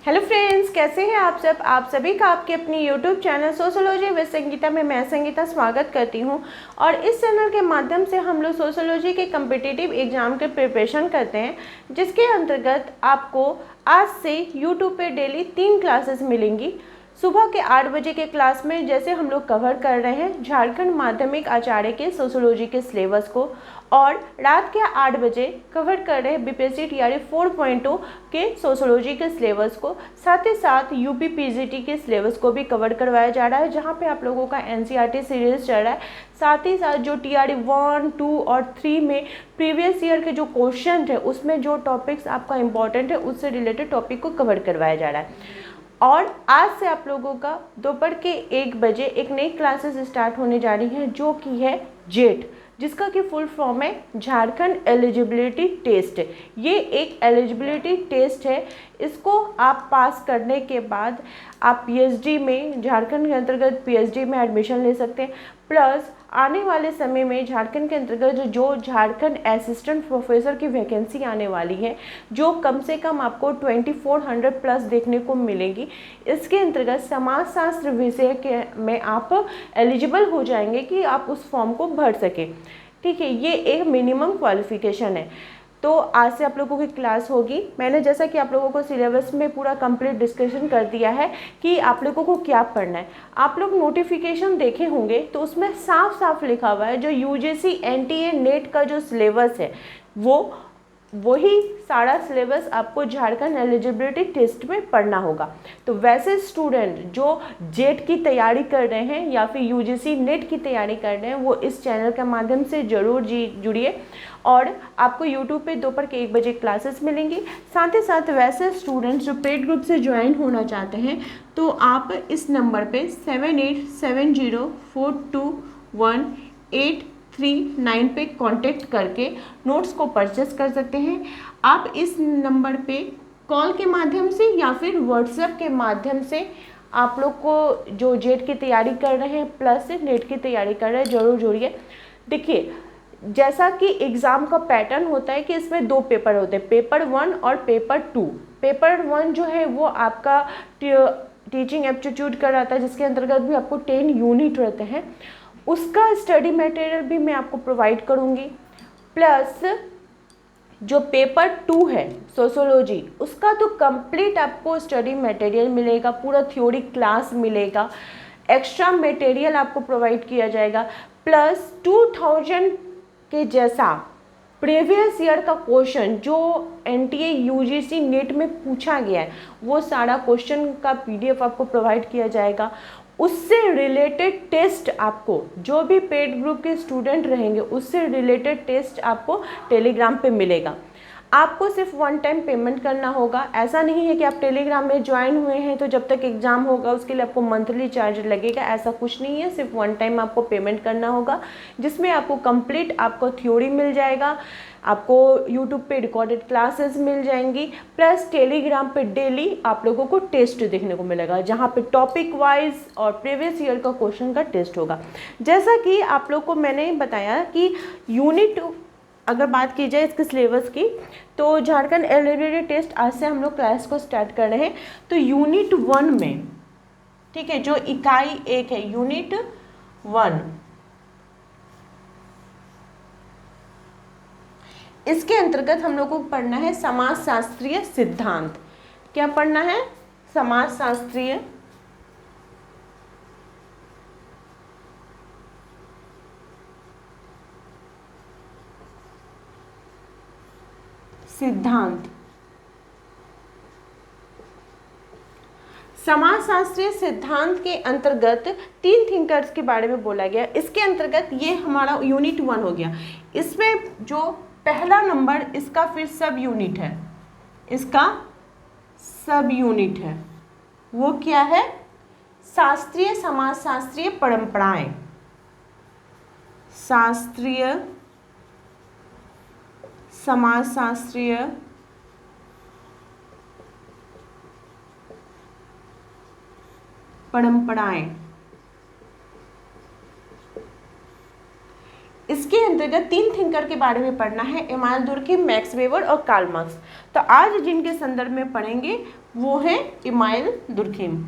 Hello friends, कैसे हैं आप सब। आप सभी का आपके अपनी YouTube channel sociology with Sangeeta में मैं संगीता स्वागत करती हूं। और इस चैनल के माध्यम से हम लोग सोशियोलॉजी के कम्पिटिटिव एग्जाम के प्रिपरेशन करते हैं, जिसके अंतर्गत आपको आज से यूट्यूब पे डेली 3 क्लासेस मिलेंगी। सुबह के 8 बजे के क्लास में जैसे हम लोग कवर कर रहे हैं झारखंड माध्यमिक आचार्य के सोशियोलॉजी के सिलेबस को, और रात के 8 बजे कवर कर रहे हैं बीपीएससी टीआरई 4.0 के सोशियोलॉजी के सिलेबस को। साथ ही साथ यूपी पीजीटी के सिलेबस को भी कवर करवाया जा रहा है, जहां पे आप लोगों का एनसीईआरटी सीरीज चल रहा है। साथ ही साथ जो टीआरई 1, 2 और 3 में प्रीवियस ईयर के जो क्वेश्चन थे उसमें जो टॉपिक्स आपका इंपॉर्टेंट है उससे रिलेटेड टॉपिक को कवर करवाया जा रहा है। और आज से आप लोगों का दोपहर के 1 बजे एक नई क्लासेस स्टार्ट होने जा रही हैं, जो कि है जेट, जिसका कि फुल फॉर्म है झारखंड एलिजिबिलिटी टेस्ट। ये एक एलिजिबिलिटी टेस्ट है। इसको आप पास करने के बाद आप पीएचडी में, झारखंड के अंतर्गत पीएचडी में एडमिशन ले सकते हैं। प्लस आने वाले समय में झारखंड के अंतर्गत जो झारखंड असिस्टेंट प्रोफेसर की वैकेंसी आने वाली है, जो कम से कम आपको 2400 प्लस देखने को मिलेगी, इसके अंतर्गत समाजशास्त्र विषय के में आप एलिजिबल हो जाएंगे कि आप उस फॉर्म को भर सकें। ठीक है, ये एक मिनिमम क्वालिफिकेशन है। तो आज से आप लोगों की क्लास होगी। मैंने जैसा कि आप लोगों को सिलेबस में पूरा कंप्लीट डिस्कशन कर दिया है कि आप लोगों को क्या पढ़ना है। आप लोग नोटिफिकेशन देखे होंगे तो उसमें साफ साफ लिखा हुआ है जो यूजीसी एनटीए नेट का जो सिलेबस है वही सारा सिलेबस आपको झारखंड एलिजिबिलिटी टेस्ट में पढ़ना होगा। तो वैसे स्टूडेंट जो जेट की तैयारी कर रहे हैं या फिर यूजीसी नेट की तैयारी कर रहे हैं, वो इस चैनल के माध्यम से ज़रूर जुड़िए। और आपको यूट्यूब पे दोपहर के 1 बजे क्लासेस मिलेंगी। साथ ही साथ वैसे स्टूडेंट्स जो पेड ग्रुप से ज्वाइन होना चाहते हैं, तो आप इस नंबर पे 7870421839 पे कांटेक्ट करके नोट्स को परचेस कर सकते हैं। आप इस नंबर पे कॉल के माध्यम से या फिर व्हाट्सएप के माध्यम से आप लोग को जो जेट की तैयारी कर रहे हैं प्लस नेट की तैयारी कर रहे हैं, ज़रूर जुड़िए। देखिए, जैसा कि एग्ज़ाम का पैटर्न होता है कि इसमें 2 पेपर होते हैं, पेपर 1 और पेपर 2। पेपर 1 जो है वो आपका टीचिंग एप्टीट्यूड का रहता है, जिसके अंतर्गत भी आपको 10 यूनिट रहते हैं। उसका स्टडी मटेरियल भी मैं आपको प्रोवाइड करूँगी। प्लस जो पेपर 2 है सोशियोलॉजी, उसका तो कंप्लीट आपको स्टडी मटेरियल मिलेगा, पूरा थ्योरी क्लास मिलेगा, एक्स्ट्रा मटेरियल आपको प्रोवाइड किया जाएगा। प्लस 2000 के जैसा प्रीवियस ईयर का क्वेश्चन जो एनटीए यूजीसी नेट में पूछा गया है, वो सारा क्वेश्चन का पीडीएफ आपको प्रोवाइड किया जाएगा। उससे रिलेटेड टेस्ट आपको, जो भी पेड ग्रुप के स्टूडेंट रहेंगे, उससे रिलेटेड टेस्ट आपको टेलीग्राम पे मिलेगा। आपको सिर्फ 1 टाइम पेमेंट करना होगा। ऐसा नहीं है कि आप टेलीग्राम में ज्वाइन हुए हैं तो जब तक एग्ज़ाम होगा उसके लिए आपको मंथली चार्ज लगेगा, ऐसा कुछ नहीं है। सिर्फ 1 टाइम आपको पेमेंट करना होगा, जिसमें आपको कंप्लीट आपको थ्योरी मिल जाएगा, आपको यूट्यूब पे रिकॉर्डेड क्लासेस मिल जाएंगी, प्लस टेलीग्राम पे डेली आप लोगों को टेस्ट देखने को मिलेगा, जहाँ पे टॉपिक वाइज और प्रीवियस ईयर का क्वेश्चन का टेस्ट होगा। जैसा कि आप लोग को मैंने बताया कि यूनिट, अगर बात की जाए इसके सिलेबस की, तो झारखंड एलिजिबिलिटी टेस्ट आज से हम लोग क्लास को स्टार्ट कर रहे हैं। तो यूनिट 1 में, ठीक है, जो इकाई 1 है यूनिट 1, इसके अंतर्गत हम लोग को पढ़ना है समाजशास्त्रीय सिद्धांत। क्या पढ़ना है? समाजशास्त्रीय सिद्धांत। समाजशास्त्रीय सिद्धांत के अंतर्गत 3 थिंकर्स के बारे में बोला गया। इसके अंतर्गत ये हमारा यूनिट 1 हो गया। इसमें जो पहला नंबर, इसका फिर सब यूनिट है, इसका सब यूनिट है, वो क्या है? शास्त्रीय समाजशास्त्रीय परंपराएं। शास्त्रीय समाजशास्त्रीय परंपराएं। इसके अंतर्गत 3 थिंकर के बारे में पढ़ना है, इमानुएल दुर्खिम, मैक्स वेबर और कार्ल मार्क्स। तो आज जिनके संदर्भ में पढ़ेंगे वो है इमानुएल दुर्खिम।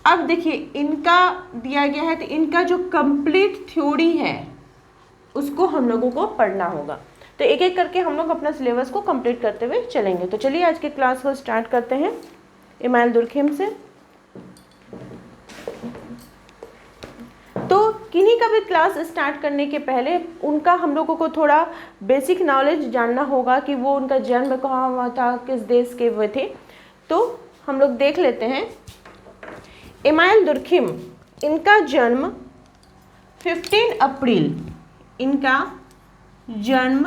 अब देखिए इनका दिया गया है, तो इनका जो कंप्लीट थ्योरी है उसको हम लोगों को पढ़ना होगा। तो एक एक करके हम लोग अपना सिलेबस को कंप्लीट करते हुए चलेंगे। तो चलिए आज के क्लास को स्टार्ट करते हैं इमानुएल दुर्खिम से। तो किन्हीं का भी क्लास स्टार्ट करने के पहले उनका हम लोगों को थोड़ा बेसिक नॉलेज जानना होगा कि वो उनका जन्म कहाँ हुआ था, किस देश के वो थे। तो हम लोग देख लेते हैं इमानुएल दुर्खिम, इनका जन्म 15 अप्रैल, इनका जन्म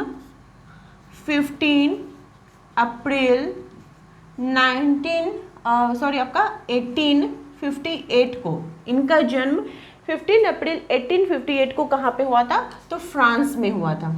15 अप्रैल 1858 को, इनका जन्म 15 अप्रैल 1858 को कहाँ पे हुआ था? तो फ्रांस में हुआ था।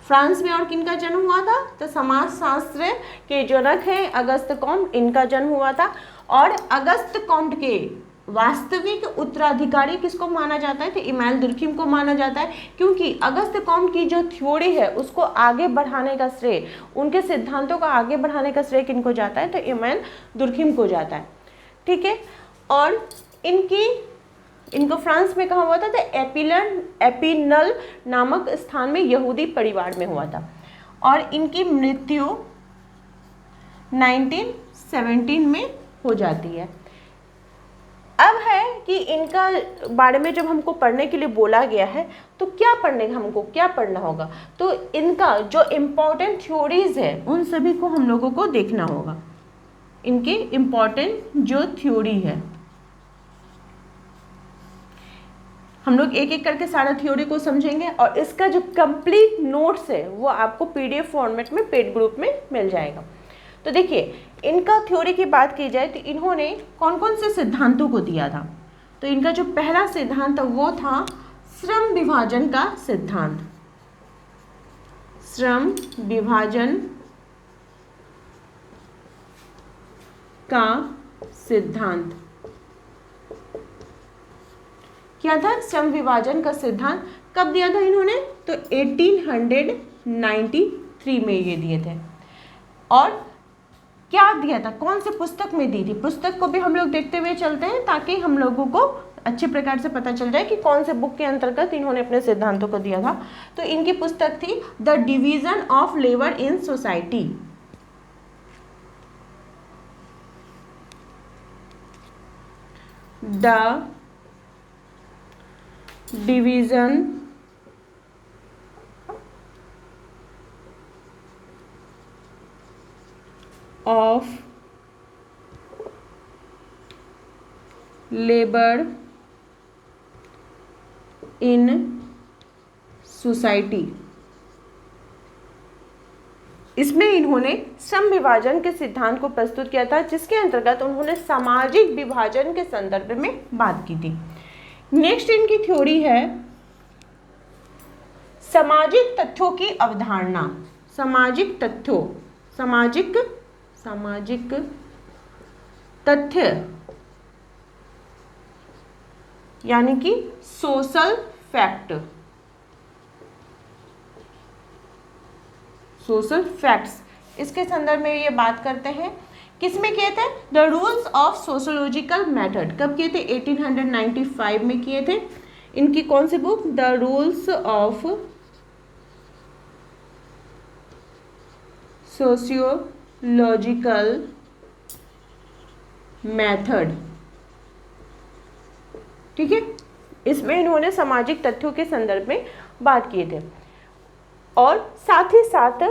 फ्रांस में। और किनका जन्म हुआ था? तो समाजशास्त्र के जनक हैं अगस्त कॉम्ट, इनका जन्म हुआ था। और अगस्त कॉम्ट के वास्तविक उत्तराधिकारी किसको माना जाता है? तो इमानुएल दुर्खिम को माना जाता है, क्योंकि अगस्त कॉम्ट की जो थ्योरी है उसको आगे बढ़ाने का श्रेय, उनके सिद्धांतों को आगे बढ़ाने का श्रेय किनको जाता है? तो इमानुएल दुर्खिम को जाता है। ठीक है। और इनको फ्रांस में कहाँ हुआ था? तो एपिनल नामक स्थान में यहूदी परिवार में हुआ था। और इनकी मृत्यु 1917 में हो जाती है। अब है कि इनका बारे में जब हमको पढ़ने के लिए बोला गया है तो क्या पढ़ना होगा? तो इनका जो इम्पोर्टेंट थ्योरीज है उन सभी को हम लोगों को देखना होगा। इनके इम्पोर्टेंट जो थ्योरी है, हम लोग एक एक करके सारा थ्योरी को समझेंगे और इसका जो कंप्लीट नोट्स है वो आपको पीडीएफ फॉर्मेट में पेड ग्रुप में मिल जाएगा। तो देखिए इनका थ्योरी की बात की जाए तो इन्होंने कौन कौन से सिद्धांतों को दिया था? तो इनका जो पहला सिद्धांत था वो था श्रम विभाजन का सिद्धांत। श्रम विभाजन का सिद्धांत क्या था? श्रम विभाजन का सिद्धांत कब दिया था इन्होंने? तो 1893 में ये दिए थे। और क्या दिया था? कौन से पुस्तक में दी थी? पुस्तक को भी हम लोग देखते हुए चलते हैं ताकि हम लोगों को अच्छे प्रकार से पता चल जाए कि कौन से बुक के अंतर्गत इन्होंने अपने सिद्धांतों को दिया था। तो इनकी पुस्तक थी the division of labour in society. The division of labour in society, इसमें इन्होंने श्रम विभाजन के सिद्धांत को प्रस्तुत किया था, जिसके अंतर्गत उन्होंने सामाजिक विभाजन के संदर्भ में बात की थी। नेक्स्ट इनकी थ्योरी है सामाजिक तथ्यों की अवधारणा। सामाजिक तथ्य यानी कि सोशल फैक्ट्स, इसके संदर्भ में ये बात करते हैं। किसमें किए थे? The rules of sociological method. कब किए थे? 1895 में किए थे। इनकी कौन सी book? The rules of sociological method. ठीक है। इसमें इन्होंने सामाजिक तथ्यों के संदर्भ में बात किए थे और साथ ही साथ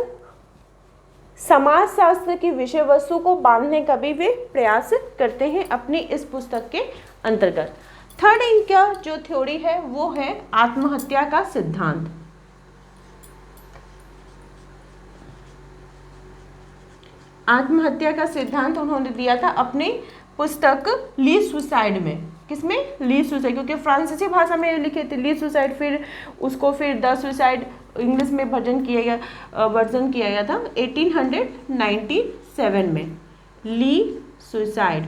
समाजशास्त्र की विषय वस्तु को बांधने का भी वे प्रयास करते हैं अपनी इस पुस्तक के अंतर्गत। थर्ड इनका जो थ्योरी है वो है आत्महत्या का सिद्धांत। आत्महत्या का सिद्धांत उन्होंने दिया था अपनी पुस्तक ली सुसाइड में। किसमें? ली सुसाइड, क्योंकि फ्रांसीसी भाषा में लिखे थे ली सुसाइड, फिर उसको द सुसाइड इंग्लिश में वर्जन किया गया था 1897 में। ली सुसाइड।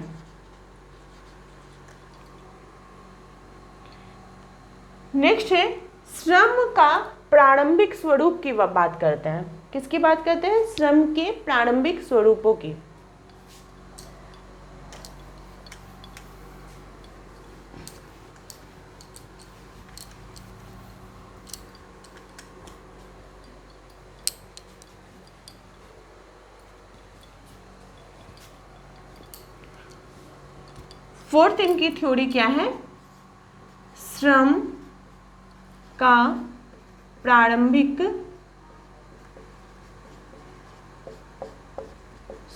नेक्स्ट है श्रम का प्रारंभिक स्वरूप की बात करते हैं। किसकी बात करते हैं? श्रम के प्रारंभिक स्वरूपों की। फोर्थ इनकी थ्योरी क्या है? श्रम का प्रारंभिक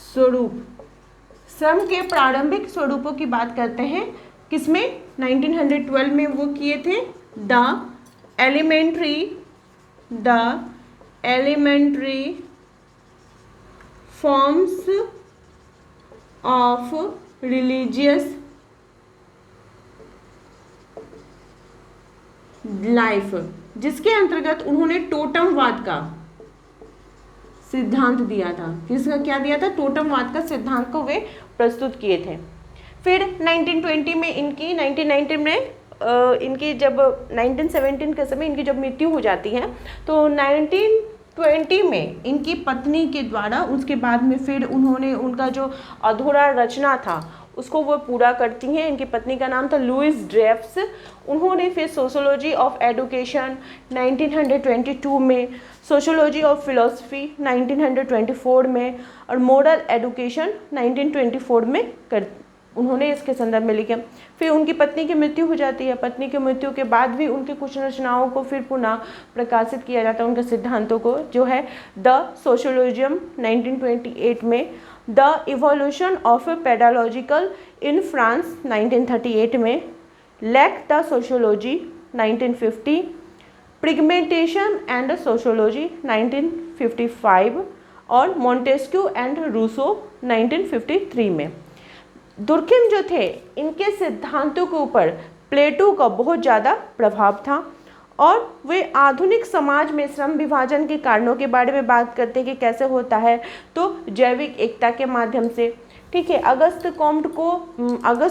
स्वरूप। श्रम के प्रारंभिक स्वरूपों की बात करते हैं। किसमें? 1912 में वो किए थे। The elementary forms of religious life, जिसके अंतर्गत उन्होंने टोटमवाद का सिद्धांत दिया था। किसका क्या दिया था? टोटमवाद का सिद्धांत को वे प्रस्तुत किए थे। फिर 1920 में इनकी 1919 में इनकी जब 1917 के समय इनकी जब मृत्यु हो जाती है तो 1920 में इनकी पत्नी के द्वारा उसके बाद में फिर उन्होंने उनका जो अधूरा रचना था उसको वो पूरा करती हैं। इनकी पत्नी का नाम था लुइस ड्रेफ्स। उन्होंने फिर सोशोलॉजी ऑफ एडुकेशन 1922 में, सोशोलॉजी ऑफ फिलॉसफी 1924 में और मोरल एडुकेशन 1924 में उन्होंने इसके संदर्भ में लिखा। फिर उनकी पत्नी की मृत्यु हो जाती है। पत्नी की मृत्यु के बाद भी उनकी कुछ रचनाओं को फिर पुनः प्रकाशित किया जाता है, उनके सिद्धांतों को, जो है द सोशोलॉजियम 1928 में, the evolution of pedagogical in France 1938 में, lack the sociology 1950, pragmatism and sociology 1955 और मॉन्टेस्क्यू एंड रूसो 1953 में। दुर्खिम जो थे इनके सिद्धांतों के ऊपर प्लेटो का बहुत ज़्यादा प्रभाव था और वे आधुनिक समाज में श्रम विभाजन के कारणों के बारे में बात करते हैं कि कैसे होता है, तो जैविक एकता के माध्यम से। ठीक है, अगस्त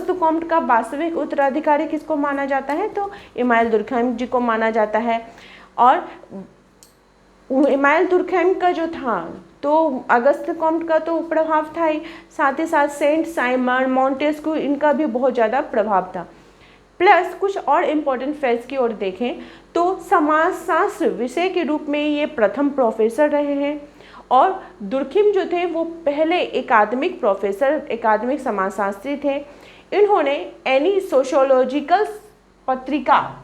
कॉम्ट का वास्तविक उत्तराधिकारी किसको माना जाता है? तो इमानुएल दुर्खैम जी को माना जाता है। और इमानुएल दुर्खैम का जो था तो अगस्त कॉम्ट का तो प्रभाव था ही, साथ ही साथ सेंट साइमन, मॉन्टेस्क्यू, इनका भी बहुत ज़्यादा प्रभाव था। प्लस कुछ और इम्पोर्टेंट फैक्ट्स की ओर देखें तो समाजशास्त्र विषय के रूप में ये प्रथम प्रोफेसर रहे हैं और दुर्खिम जो थे वो पहले एकाडमिक प्रोफेसर, एकाडमिक समाजशास्त्री थे। इन्होंने एनी सोशोलॉजिकल पत्रिका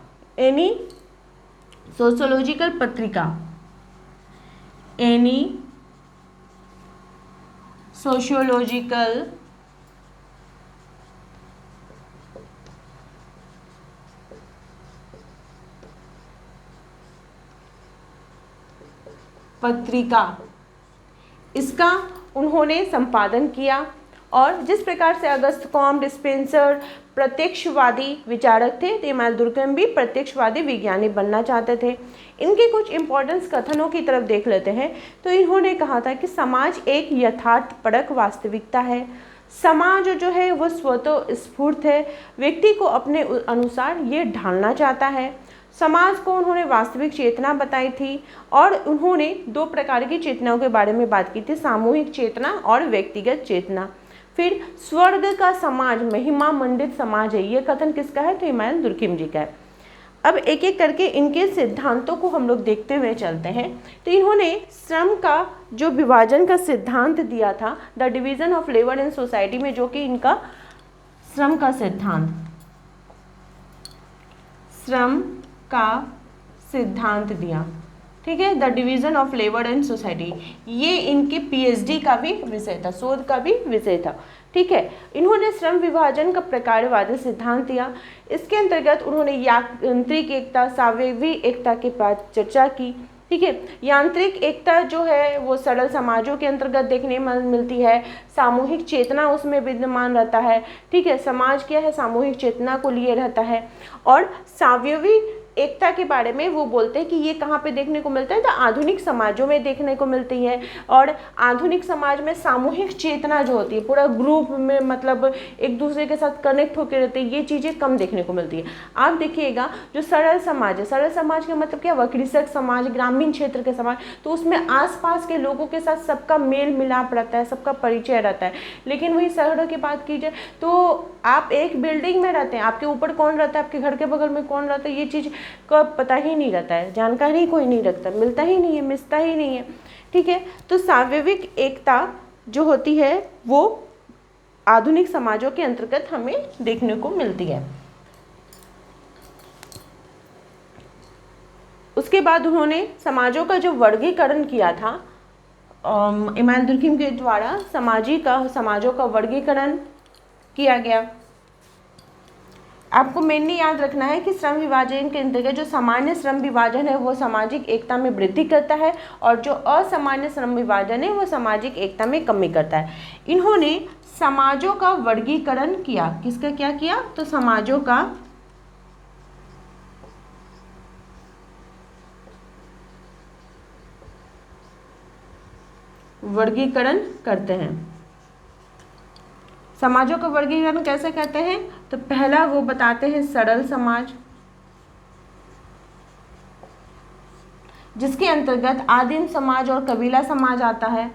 इसका उन्होंने संपादन किया। और जिस प्रकार से अगस्त कॉम्ट, स्पेंसर प्रत्यक्षवादी विचारक थे, तो इमानुएल दुर्खैम भी प्रत्यक्षवादी विज्ञानी बनना चाहते थे। इनके कुछ इंपॉर्टेंस कथनों की तरफ देख लेते हैं। तो इन्होंने कहा था कि समाज एक यथार्थपरक वास्तविकता है। समाज जो है वो स्वतः स्फूर्त है, व्यक्ति को अपने अनुसार ये ढालना चाहता है। समाज को उन्होंने वास्तविक चेतना बताई थी और उन्होंने दो प्रकार की चेतनाओं के बारे में बात की थी, सामूहिक चेतना और व्यक्तिगत चेतना। फिर स्वर्ग का समाज महिमा मंडित समाज है, ये कथन किसका है? तो इमानुएल दुर्खैम जी का है। अब एक एक करके इनके सिद्धांतों को हम लोग देखते हुए चलते हैं। तो इन्होंने श्रम का जो विभाजन का सिद्धांत दिया था, the division of labour in society में, जो कि इनका श्रम का सिद्धांत दिया। ठीक है, the division of labour and society, ये इनके पीएचडी का भी विषय था, शोध का भी विषय था। ठीक है, इन्होंने श्रम विभाजन का प्रकारवादी सिद्धांत दिया। इसके अंतर्गत उन्होंने यांत्रिक एकता, सावयवी एकता के बाद चर्चा की। ठीक है, यांत्रिक एकता जो है वो सरल समाजों के अंतर्गत देखने में मिलती है, सामूहिक चेतना उसमें विद्यमान रहता है। ठीक है, समाज क्या है? सामूहिक चेतना को लिए रहता है। और सावयवी एकता के बारे में वो बोलते हैं कि ये कहाँ पे देखने को मिलता है, तो आधुनिक समाजों में देखने को मिलती है। और आधुनिक समाज में सामूहिक चेतना जो होती है, पूरा ग्रुप में मतलब एक दूसरे के साथ कनेक्ट होकर रहते हैं, ये चीज़ें कम देखने को मिलती है। आप देखिएगा जो सरल समाज है, सरल समाज का मतलब क्या हुआ, कृषक समाज, ग्रामीण क्षेत्र के समाज, तो उसमें आसपास के लोगों के साथ सबका मेल मिलाप रहता है, सबका परिचय रहता है। लेकिन वही शहरों की बात कीजिए तो आप एक बिल्डिंग में रहते हैं, आपके ऊपर कौन रहता है, आपके घर के बगल में कौन रहता है, ये चीज़ का पता ही नहीं रहता है, जानकारी कोई नहीं रखता, मिलता ही नहीं है, मिलता ही नहीं है। ठीक है, तो सांवेगिक एकता जो होती है वो आधुनिक समाजों के अंतर्गत हमें देखने को मिलती है। उसके बाद उन्होंने समाजों का जो वर्गीकरण किया था, इमानुएल दुर्खिम के द्वारा समाजों का वर्गीकरण किया गया। आपको मेनली याद रखना है कि श्रम विभाजन के अंतर्गत जो सामान्य श्रम विभाजन है वो सामाजिक एकता में वृद्धि करता है, और जो असामान्य श्रम विभाजन है वो सामाजिक एकता में कमी करता है। इन्होंने समाजों का वर्गीकरण किया, किसका क्या किया, तो समाजों का वर्गीकरण करते हैं। समाजों का वर्गीकरण कैसे करते हैं, तो पहला वो बताते हैं सरल समाज, जिसके अंतर्गत आदिम समाज और कबीला समाज आता है।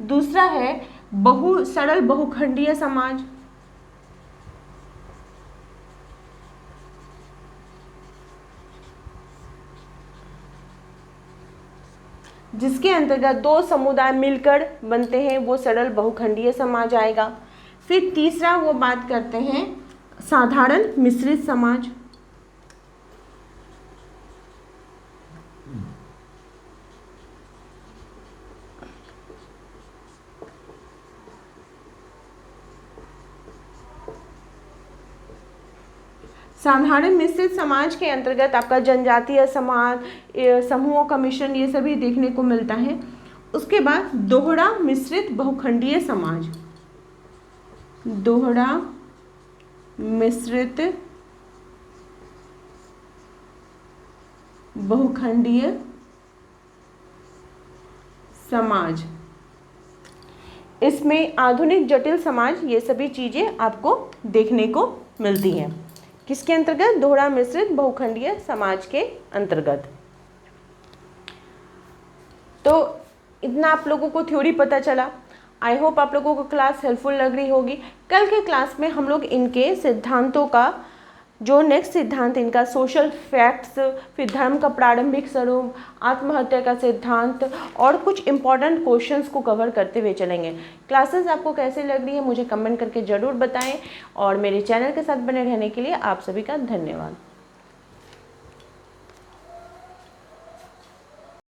दूसरा है सरल बहुखंडीय समाज, जिसके अंतर्गत दो समुदाय मिलकर बनते हैं, वो सरल बहुखंडीय समाज आएगा। फिर तीसरा वो बात करते हैं साधारण मिश्रित समाज, साधारण मिश्रित समाज के अंतर्गत आपका जनजातीय समाज, समूहों का मिश्रण, ये सभी देखने को मिलता है। उसके बाद दोहरा मिश्रित बहुखंडीय समाज, दोहरा मिश्रित बहुखंडीय समाज, इसमें आधुनिक जटिल समाज, ये सभी चीजें आपको देखने को मिलती हैं। किसके अंतर्गत, दोहरा मिश्रित बहुखंडीय समाज के अंतर्गत। तो इतना आप लोगों को थ्योरी पता चला। आई होप आप लोगों को क्लास हेल्पफुल लग रही होगी। कल के क्लास में हम लोग इनके सिद्धांतों का, जो नेक्स्ट सिद्धांत इनका सोशल फैक्ट्स, फिर धर्म का प्रारंभिक स्वरूप, आत्महत्या का सिद्धांत और कुछ इंपॉर्टेंट क्वेश्चंस को कवर करते हुए चलेंगे। क्लासेस आपको कैसे लग रही है मुझे कमेंट करके ज़रूर बताएं, और मेरे चैनल के साथ बने रहने के लिए आप सभी का धन्यवाद।